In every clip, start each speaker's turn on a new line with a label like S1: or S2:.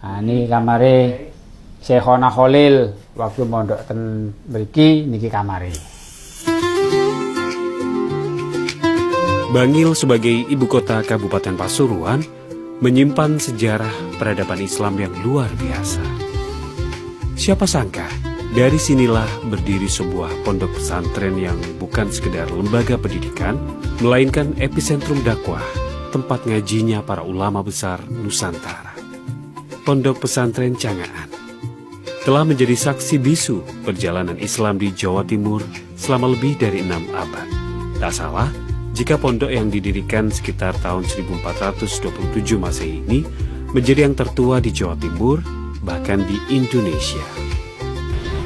S1: Nah, ini kamare Syekhona Khalil waktu mondok ten mriki niki kamare.
S2: Bangil sebagai ibu kota Kabupaten Pasuruan menyimpan sejarah peradaban Islam yang luar biasa. Siapa sangka dari sinilah berdiri sebuah pondok pesantren yang bukan sekedar lembaga pendidikan, melainkan epicentrum dakwah, tempat ngajinya para ulama besar Nusantara. Pondok Pesantren Cangaan telah menjadi saksi bisu perjalanan Islam di Jawa Timur selama lebih dari 6 abad. Tak salah jika pondok yang didirikan sekitar tahun 1427 Masehi ini menjadi yang tertua di Jawa Timur, bahkan di Indonesia.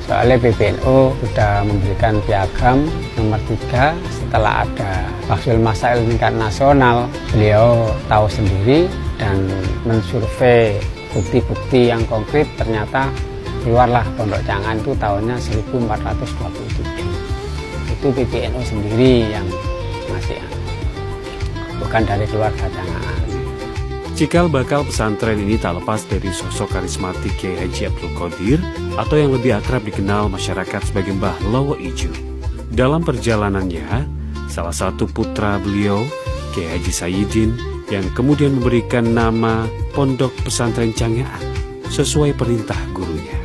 S1: Soalnya PBNU sudah memberikan piagam nomor 3 setelah ada Bahsul Masail tingkat nasional. Beliau tahu sendiri dan mensurvei bukti-bukti yang konkret, ternyata keluarlah Pondok Cangaan itu tahunnya 1427. Itu PBNU sendiri yang masih bukan dari keluarga Cangaan.
S2: Cikal bakal pesantren ini tak lepas dari sosok karismatik Kiai Haji Abdul Qadir atau yang lebih akrab dikenal masyarakat sebagai Mbah Lowo Ijo. Dalam perjalanannya, salah satu putra beliau, Kiai Haji Sayyidin, yang kemudian memberikan nama Pondok Pesantren Cangaan sesuai perintah gurunya.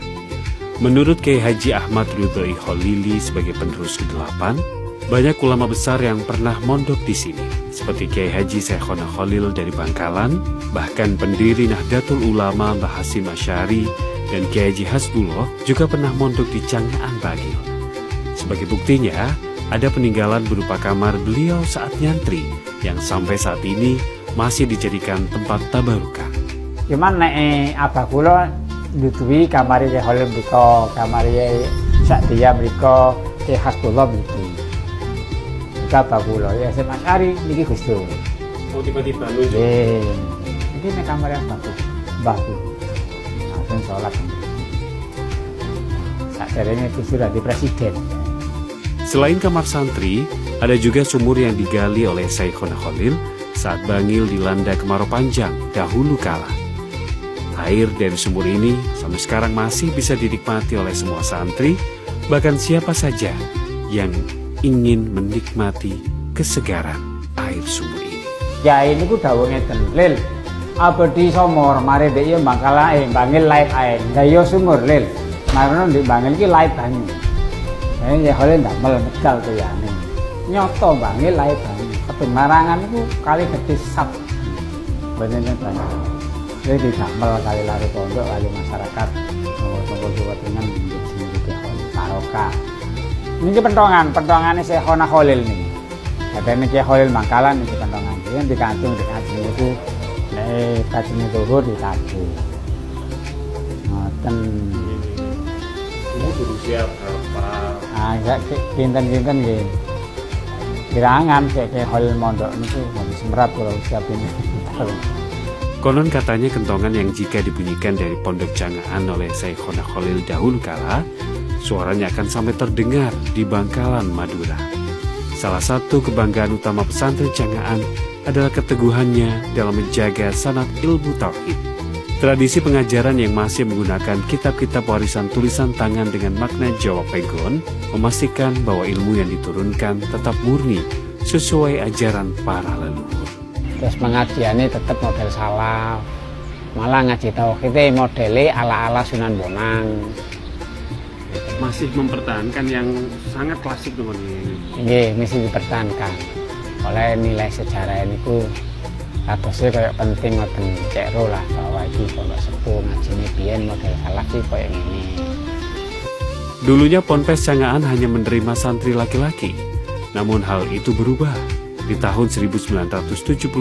S2: Menurut Kiai Haji Ahmad Ridhoi Khalili sebagai penerus ke-8, banyak ulama besar yang pernah mondok di sini, seperti Kiai Haji Syekhona Khalil dari Bangkalan, bahkan pendiri Nahdlatul Ulama Mbah Hasyim Asy'ari dan Kiai Haji Hasbullah juga pernah mondok di Cangaan Bangil. Sebagai buktinya, ada peninggalan berupa kamar beliau saat nyantri yang sampai saat ini masih dijadikan tempat tabarukan.
S1: Cuman nek abah kula nutuwi kamar Kiai Khalil mriko, kamar Kiai Saktia mriko, Kiai Hasbullah mriki. Abah kula ya Hasyim Asy'ari niki Gus Dur.
S2: Oh, tiba-tiba nunjuk.
S1: Iki nek kamar abahku, mbahku. Langsung sholat. Sakderenge Gus Dur dadi presiden.
S2: Selain kamar santri, ada juga sumur yang digali oleh Syekhona Khalil saat Bangil dilanda kemarau panjang dahulu kala. Air dari sumur ini sampai sekarang masih bisa dinikmati oleh semua santri, bahkan siapa saja yang ingin menikmati kesegaran air sumur ini.
S1: Ya ini ku dawuh ngeten, Lil. Abdi sumur mari ndek yo Bangil laip ae. Lah yo sumur, Lil. Marono ndek Bangil iki laip banyu. Ya Khalil ndamel medal to ya. Nyoto Bangil laip banyu. Kebenarangan itu kali gede sap. Bener-bener banyak. Jadi damel kali lari pondok kali masyarakat Tonggo Jawa Tengah sini ke Paroka. Ini pentongannya Syekhona Khalil nih. Ada nih Kiai Khalil Bangkalan ini pentongan. Ini dikantung di kaji itu. Nek kaji itu turun di kaji. Ngoten.
S2: Ini berusia berapa?
S1: Agak kinten-kinten nggih. Kirangan Kiai Khalil mondok niku habis semerap kalau siapin.
S2: Konon katanya kentongan yang jika dibunyikan dari Pondok Cangaan oleh Syekhona Khalil dahulu kala, suaranya akan sampai terdengar di Bangkalan, Madura. Salah satu kebanggaan utama pesantren Cangaan adalah keteguhannya dalam menjaga sanad ilmu tauhid. Tradisi pengajaran yang masih menggunakan kitab-kitab warisan tulisan tangan dengan makna Jawa Pegon memastikan bahwa ilmu yang diturunkan tetap murni sesuai ajaran para leluhur.
S1: Terus pengajiannya tetap model salaf, malah ngaji tauhidnya modelnya ala-ala Sunan Bonang.
S2: Masih mempertahankan yang sangat klasik dengan ini.
S1: Iya, mesti dipertahankan. Oleh nilai sejarah ini ku kadosnya kayak penting ngoten cekro lah bahwa iki pondok sepuh ngajine biyen model salaf iki kayak ngene.
S2: Dulunya Ponpes Cangaan hanya menerima santri laki-laki. Namun hal itu berubah. Di tahun 1978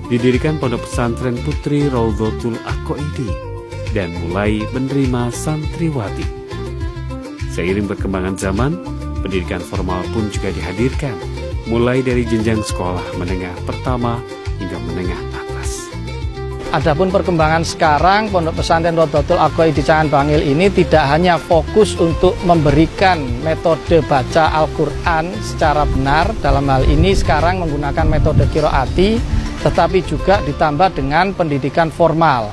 S2: didirikan Pondok Pesantren Putri Raudhatul Aqaidi dan mulai menerima santriwati. Seiring perkembangan zaman, pendidikan formal pun juga dihadirkan, mulai dari jenjang sekolah menengah pertama hingga menengah atas.
S3: Adapun perkembangan sekarang, Pondok Pesantren Raudhatul Aqaidi Cangaan Bangil ini tidak hanya fokus untuk memberikan metode baca Al-Quran secara benar, dalam hal ini sekarang menggunakan metode qiraati, tetapi juga ditambah dengan pendidikan formal.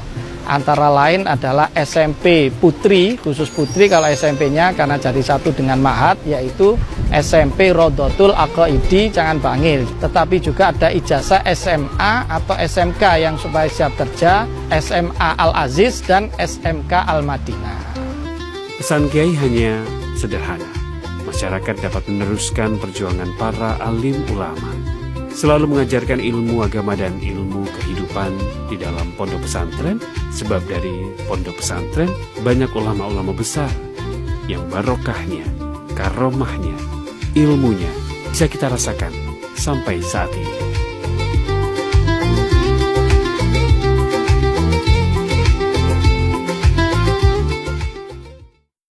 S3: Antara lain adalah SMP Putri, khusus Putri kalau SMP-nya karena jadi satu dengan Ma'had, yaitu SMP Rodotul Aqaidi Cangan Bangil. Tetapi juga ada ijazah SMA atau SMK yang supaya siap kerja, SMA Al-Aziz dan SMK Al-Madinah.
S2: Pesan Kiai hanya sederhana. Masyarakat dapat meneruskan perjuangan para alim ulama, selalu mengajarkan ilmu agama dan ilmu kehidupan di dalam pondok pesantren, sebab dari pondok pesantren banyak ulama-ulama besar yang barokahnya, karomahnya, ilmunya bisa kita rasakan sampai saat ini.